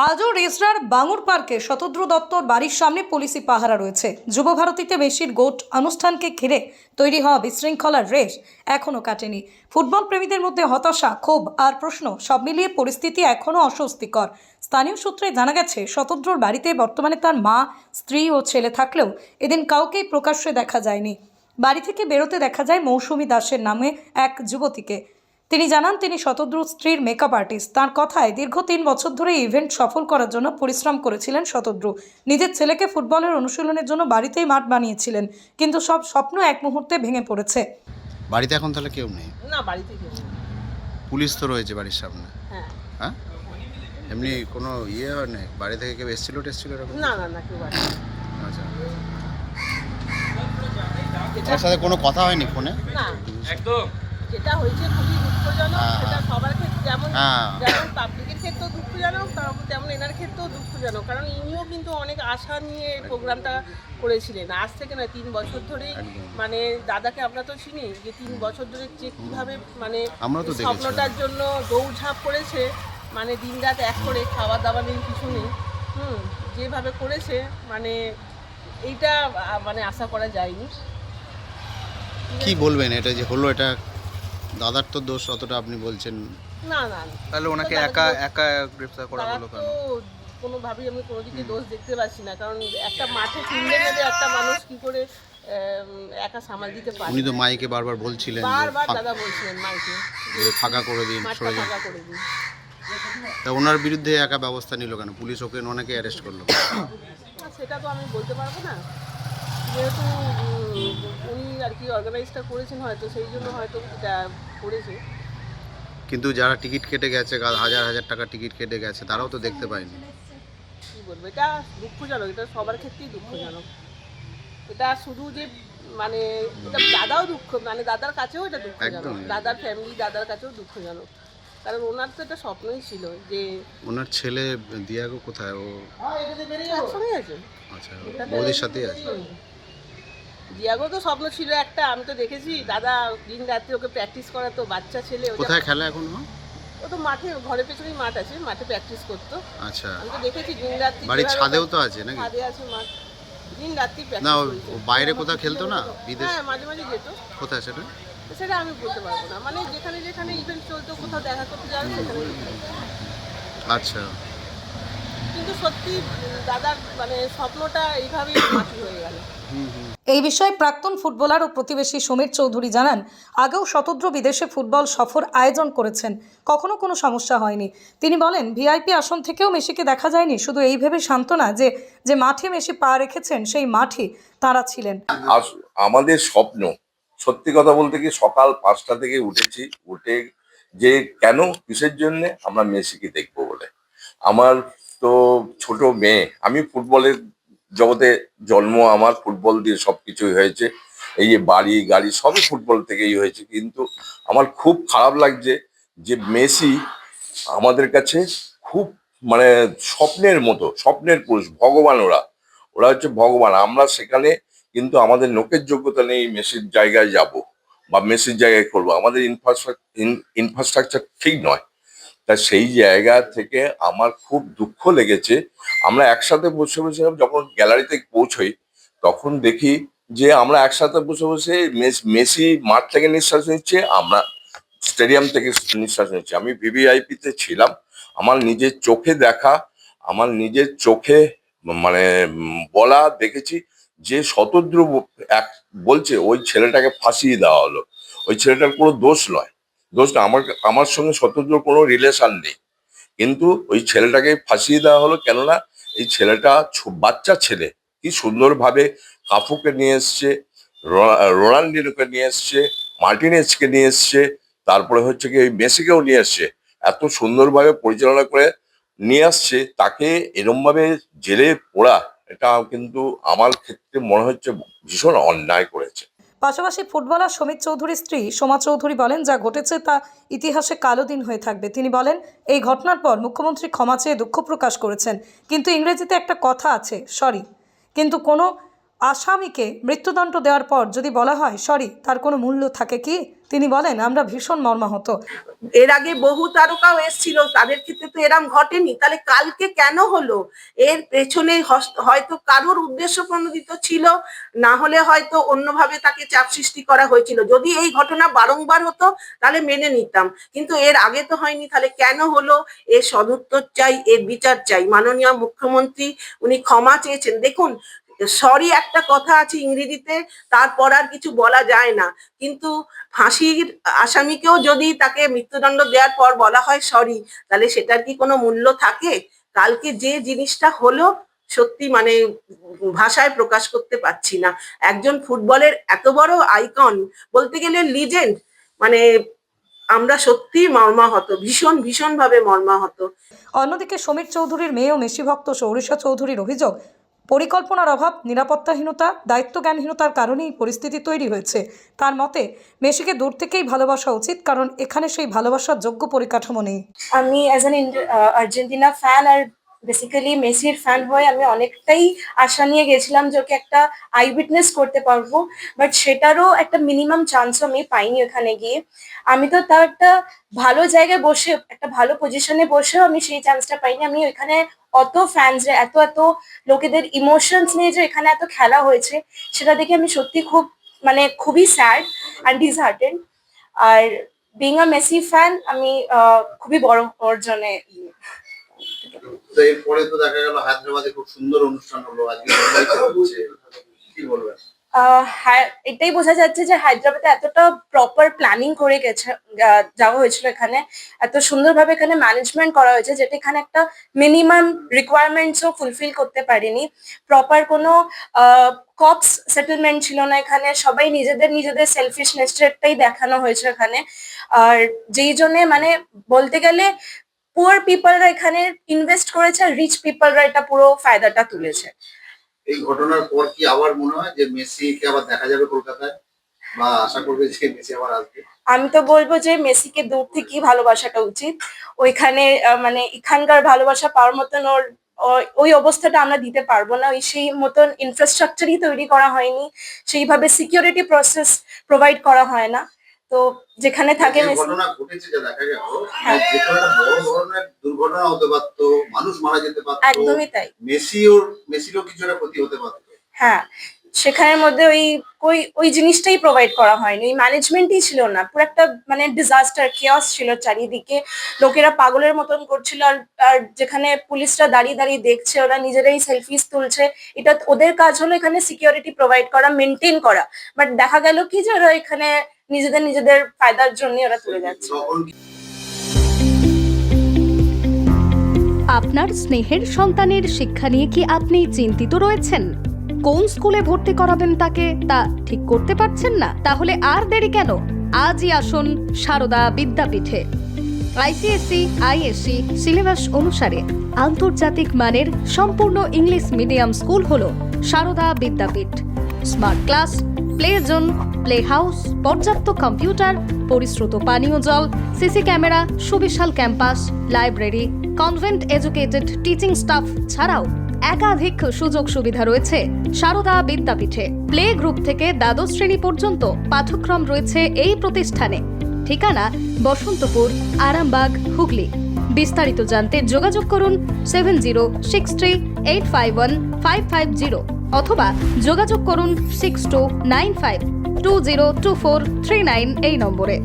আজও রেজরার বাঙুর পার্কে শতদ্রু দত্তর বাড়ির সামনে পুলিশি পাহারা রয়েছে। যুব ভারতীতে মেসির গোট অনুষ্ঠানকে ঘিরে তৈরি হওয়া বিশৃঙ্খলার রেশ এখনও কাটেনি। ফুটবল প্রেমীদের মধ্যে হতাশা, ক্ষোভ আর প্রশ্ন, সব মিলিয়ে পরিস্থিতি এখনও অস্বস্তিকর। স্থানীয় সূত্রে জানা গেছে, শতদ্রুর বাড়িতে বর্তমানে তার মা, স্ত্রী ও ছেলে থাকলেও এদিন কাউকেই প্রকাশ্যে দেখা যায়নি। বাড়ি থেকে বেরোতে দেখা যায় মৌসুমী দাসের নামে এক যুবতীকে। তিনি জানান, তিনি শতদ্রুর স্ত্রীর মেকআপ আর্টিস্ট। তার কথায় দীর্ঘ 3 বছর ধরে ইভেন্ট সফল করার জন্য পরিশ্রম করেছিলেন শতদ্রু। নিজের ছেলেকে ফুটবলের অনুশীলনের জন্য বাড়িতেই মাঠ বানিয়েছিলেন, কিন্তু সব স্বপ্ন এক মুহূর্তে ভেঙে পড়েছে। বাড়িতে এখন তাহলে কেউ নেই? না, বাড়িতে কেউ নেই। পুলিশ তো রয়েছে বাড়ির সামনে। হ্যাঁ। হ্যাঁ, এমনি কোনো ইয়ে হয় না? বাড়ি থেকে কেউ এসেছিল এরকম? না না না, কেউ বাড়ি নেই। আচ্ছা, তার সাথে কোনো কথা হয়নি ফোনে? না, একদম। যেটা হয়েছে খুবই দুঃখজনক। হ্যাঁ, সেটা হ্যাঁ। সবার ক্ষেত্রে, যেমন হ্যাঁ। যেমন পাবলিকের ক্ষেত্রেও দুঃখজনক, তেমন এনার ক্ষেত্রেও দুঃখজনক। কারণ ইনিও কিন্তু অনেক আশা নিয়ে এই প্রোগ্রামটা করেছিলেন। আজ থেকে নয়, 3 বছর ধরেই। একদম। মানে দাদাকে আমরা তো চিনি, যে 3 বছর ধরে যে কীভাবে মানে আমরা তো দেখেছি। স্বপ্নটার জন্য দৌড়ঝাঁপ করেছে, মানে দিনরাত এক করে, খাওয়া দাওয়া নেই, কিছু নেই। যেভাবে করেছে, মানে এইটা মানে আশা করা যায়নি। কি বলবেন, এটা যে হলো, এটা দাদার তো দোষ অতটা আপনি বলছেন? না না না। তাহলে ওনাকে দাদার একা দোষ- একা গ্রেফতার করা দাদার হলো তো কেন? কোনোভাবেই আমি কোনো দিকে দোষ দেখতে পাচ্ছি না। কারণ একটা মাঠে কিনলে নেবে একটা মানুষ কি করে একা সামাল দিতে পারে? উনি তো মাইকে বারবার বলছিলেন যে বারবার দাদা বলছিলেন মাইকে, ফাঁকা করে দিন, মাঠটা সরে যান। ফাঁকা করে দিন। তা ওনার বিরুদ্ধে একা ব্যবস্থা নিল কেন? পুলিশ ওকে ওনাকে অ্যারেস্ট করলো। সেটা তো আমি বলতে পারবো না, যেহেতু উনি আর কি অর্গানাইজটা করেছেন, হয়তো সেই জন্য হয়তো এটা করেছে। কিন্তু যারা টিকিট কেটে গেছে, হাজার হাজার টাকা টিকিট কেটে গেছে, তারাও তো দেখতে পায়নি। কী বলবো, এটা দুঃখজনক। এটা সবার ক্ষেত্রেই দুঃখজনক। এটা শুধু যে মানে এটা দাদাও মানে দাদার কাছেও এটা দুঃখজনক, একদম। দাদার ফ্যামিলি, দাদার কাছেও দুঃখজনক। কারণ ওনার তো এটা স্বপ্নই ছিল যে ওনার ছেলে দিয়াগো কোথায়? ও একসঙ্গে আছে। আচ্ছা, বৌদির সাথেই আছে। দিয়াগো তো স্বপ্ন ছিল একটা, আমি তো দেখেছি দাদা দিন রাত্রে ওকে প্র্যাকটিস করাতো, বাচ্চা ছেলে। কোথায় খেলে এখন ও? ও তো মাঠে, ঘরের পেছনেই মাঠ আছে, মাঠে প্র্যাকটিস করতো। আচ্ছা, আমি তো দেখেছি দিন রাত্রি। বাড়ির ছাদেও তো আছে নাকি? ছাদে আছে মাঠ, দিন রাত্রি না, প্র্যাকটিস ও বাইরে কোথাও খেলতো না বিদেশ? হ্যাঁ, মাঝে মাঝে যেত। কোথায় সেটা? সেটা আমি বলতে পারবো না, মানে যেখানে যেখানে ইভেন্ট চলতো, কোথাও দেখা করতে যাবে সেখানে। আচ্ছা, কিন্তু সত্যি দাদার মানে স্বপ্নটা এইভাবেই মাটি হয়ে গেল। এই বিষয়ে প্রাক্তন ফুটবলার ও প্রতিবেশী সমীর চৌধুরী জানান, আগেও শতদ্রু বিদেশে ফুটবল সফর আয়োজন করেছেন, কখনো কোনো সমস্যা হয়নি। তিনি বলেন, ভিআইপি আসন থেকেও মেসিকে দেখা যায়নি। শুধু এই ভেবে সান্ত্বনা যে যে মাঠে মেসি পা রেখেছেন সেই মাঠে তাঁরা ছিলেন। আমাদের স্বপ্ন, সত্যি কথা বলতে কি, সকাল 5টা থেকে উঠেছি, উঠে যে কেন কিসের জন্য আমরা মেসিকে দেখবো বলে। আমার তো ছোট মেয়ে, আমি ফুটবলের জগতে জন্ম, আমার ফুটবল দিয়ে সবকিছুই হয়েছে। এই যে বাড়ি গাড়ি সবই ফুটবল থেকেই হয়েছে। কিন্তু আমার খুব খারাপ লাগছে যে মেসি আমাদের কাছে খুব মানে স্বপ্নের মতো, স্বপ্নের পুরুষ, ভগবান। ওরা ওরা হচ্ছে ভগবান। আমরা সেখানে কিন্তু আমাদের লোকের যোগ্যতা নেই মেসির জায়গায় যাব বা মেসির জায়গায় করবো। আমাদের ইনফ্রাস্ট্রাকচার ঠিক নয়। তা সেই জায়গা থেকে আমার খুব দুঃখ লেগেছে। আমরা একসাথে বসে বসে যখন গ্যালারিতে পৌঁছই, তখন দেখি যে আমরা একসাথে বসে বসে মেসি মাঠ থেকে নিঃশ্বাস নিচ্ছে, আমরা স্টেডিয়াম থেকে নিঃশ্বাস নিচ্ছি। আমি ভিভিআইপিতে ছিলাম, আমার নিজের চোখে দেখা, আমার নিজের চোখে মানে বলা দেখেছি যে শতদ্রু এক বলছে ওই ছেলেটাকে ফাঁসিয়ে দেওয়া হলো। ওই ছেলেটার কোনো দোষ নয়, আমার সঙ্গে শতদ্রুর কোনো রিলেশন নেই, কিন্তু ওই ছেলেটাকে ফাঁসিয়ে দেওয়া হলো। কেননা এই ছেলেটা বাচ্চা ছেলে, কি সুন্দরভাবে কাফুকে নিয়ে এসছে, রোনাল্ডিনোকে নিয়ে এসছে, মার্টিনেজকে নিয়ে এসছে, তারপরে হচ্ছে কি এই মেসিকেও নিয়ে এসছে। এত সুন্দরভাবে পরিচালনা করে নিয়ে আসছে, তাকে এরমভাবে জেলে পোড়া, এটা কিন্তু আমার ক্ষেত্রে মনে হচ্ছে ভীষণ অন্যায় করেছে। পাশাপাশি ফুটবলার সমীর চৌধুরীর স্ত্রী সোমা চৌধুরী বলেন, যা ঘটেছে তা ইতিহাসে কালো দিন হয়ে থাকবে। তিনি বলেন, এই ঘটনার পর মুখ্যমন্ত্রী ক্ষমা চেয়ে দুঃখ প্রকাশ করেছেন, কিন্তু ইংরেজিতে একটা কথা আছে, সরি, কিন্তু কোনো আসামিকে মৃত্যুদণ্ড দেওয়ার পর যদি বলা হয় সরি, তার কোনো মূল্য থাকে কি? তিনি বলেন, আমরা ভীষণ মর্মাহত। এর আগে বহু তারকাও এসেছিল, তাদের ক্ষেত্রে তো এরম ঘটেনি, তাহলে কালকে কেন হলো? এর পেছনে হয়তো কারোর উদ্দেশ্য প্রণোদিত ছিল, না হলে হয়তো অন্যভাবে তাকে চাপ সৃষ্টি করা হয়েছিল। যদি এই ঘটনা বারংবার হতো তাহলে মেনে নিতাম, কিন্তু এর আগে তো হয়নি, তাহলে কেন হলো? এর সদুত্তর চাই, এর বিচার চাই। মাননীয় মুখ্যমন্ত্রী উনি ক্ষমা চেয়েছেন। দেখুন, সরি একটা কথা আছে ইংরেজিতে, তারপর আর কিছু বলা যায় না, কিন্তু ফাঁসির আসামিকেও যদি তাকে মৃত্যুদণ্ড দেওয়ার পর বলা হয় সরি, তাহলে সেটার কি কোনো মূল্য থাকে? কালকে যে জিনিসটা হলো, সত্যি মানে ভাষায় প্রকাশ করতে পারছি না। একজন ফুটবলের এত বড় আইকন, বলতে গেলে লিজেন্ড, মানে আমরা সত্যি মর্মাহত, ভীষণ ভীষণ ভাবে মর্মাহত। অন্যদিকে সমীর চৌধুরীর মেয়ে ও মেসি ভক্ত সৌরিশা চৌধুরীর অভিযোগ, পরিকল্পনার অভাব, নিরাপত্তাহীনতা, দায়িত্বজ্ঞানহীনতার কারণেই পরিস্থিতি তৈরি হয়েছে। তার মতে মেসিকে দূর থেকেই ভালোবাসা উচিত, কারণ এখানে সেই ভালোবাসার যোগ্য পরিকাঠামো নেই। আমি অ্যাজ অ্যান আর্জেন্টিনা ফ্যান আর বেসিক্যালি মেসির ফ্যান হয়ে আমি অনেকটাই আশা নিয়ে গেছিলাম যে ওকে একটা আই উইটনেস করতে পারবো, বাট সেটারও একটা মিনিমাম চান্সও আমি পাইনি ওখানে গিয়ে। আমি তো তার একটা ভালো জায়গায় বসে, একটা ভালো পজিশনে বসেও আমি সেই চান্সটা পাইনি। আমি ওইখানে অত ফ্যান্সরা, এত এত লোকেদের ইমোশনস নিয়ে যে এখানে এত খেলা হয়েছে, সেটা দেখে আমি সত্যি খুব মানে খুবই স্যাড অ্যান্ড ডিসহার্টেন্ড। আর বিং আ মেসি ফ্যান আমি খুবই বড় অর্জনে। তো এরপরে তো দেখা গেল হায়দ্রাবাদে খুব সুন্দর অনুষ্ঠান হলো, আজকে মুম্বাইতে হচ্ছে, কি বলবেন? হ্যাঁ, এটাই বোঝা যাচ্ছে যে হায়দ্রাবাদে এতটা প্রপার প্ল্যানিং করে গেছে, যাওয়া হয়েছিল এখানে, এত সুন্দরভাবে এখানে ম্যানেজমেন্ট করা হয়েছে, যেটা এখানে একটা মিনিমাম রিকোয়ারমেন্টসও ফুলফিল করতে পারেনি। প্রপার কোনো কপস সেটেলমেন্ট ছিল না এখানে, সবাই নিজেদের সেলফিশনেসটাই দেখানো হয়েছে এখানে। আর যেই জন্যে মানে বলতে গেলে পুয়ার পিপলরা এখানে ইনভেস্ট করেছে, আর রিচ পিপলরা এটা পুরো ফায়দাটা তুলেছে। এই ঘটনার পর কি আবার মনে হয় যে মেসিকে আবার দেখা যাবে কলকাতায়, বা আশা করবে যে মেসি আবার আসবে? আমি তো বলবো যে মেসিকে দূর থেকেই ভালোবাসাটা উচিত। ওইখানে মানে এখানকার ভালোবাসা পাওয়ার মতন ওই অবস্থাটা আমরা দিতে পারবো না। ওই সেই মতন ইনফ্রাস্ট্রাকচারই তৈরি করা হয়নি, সেইভাবে সিকিউরিটি প্রসেস প্রোভাইড করা হয় না। তো যেখানে থাকে যে ঘটনা ঘটেছে, যা দেখা গেল, যে কোনো একটা বড় ধরনের দুর্ঘটনা হতে পারতো, মানুষ মারা যেতে পারতো, একদমই তাই। মেসিরও কিছু একটা ক্ষতি হতে পারতো। হ্যাঁ, সেখানের মধ্যে ওই জিনিসটাই প্রোভাইড করা হয়নি, ওই ম্যানেজমেন্টই ছিল না। পুরো একটা মানে ডিজাস্টার, কেওয়াস ছিল চারিদিকে, লোকেরা পাগলের মতন করছিল। আর যেখানে পুলিশরা দাঁড়িয়ে দাঁড়িয়ে দেখছে, ওরা নিজেরাই সেলফিস তুলছে। এটা ওদের কাজ হলো এখানে সিকিউরিটি প্রোভাইড করা, মেনটেন করা, বাট দেখা গেল কি যে ওরা এখানে নিজেদের ফায়দার জন্য ওরা তুলে যাচ্ছে। আপনার স্নেহের সন্তানের শিক্ষা নিয়ে কি আপনি চিন্তিত রয়েছেন? কোন স্কুলে ভর্তি করাবেন তাকে তা ঠিক করতে পারছেন না? তাহলে আর দেরি কেন? আজই আসুন সারদা বিদ্যাপীঠে। আইসিএসসি, আইএসসি সিলেবাস অনুসারে আন্তর্জাতিক মানের সম্পূর্ণ ইংলিশ মিডিয়াম স্কুল হলো Sarada Vidyapith. Smart class, play zone, play house, পর্যাপ্ত কম্পিউটার, পরিশ্রুত পানীয় জল, সিসি ক্যামেরা, সুবিশাল campus, library, convent educated teaching staff ছাড়াও একাধিক সুযোগ সুবিধা রয়েছে সারদা বিদ্যাপীঠে। প্লে গ্রুপ থেকে দ্বাদশ শ্রেণী পর্যন্ত পাঠ্যক্রম রয়েছে এই প্রতিষ্ঠানে। ঠিকানা বসন্তপুর, আরামবাগ, হুগলি। বিস্তারিত জানতে যোগাযোগ করুন 7063851550 অথবা যোগাযোগ করুন 6295202439 এই নম্বরে।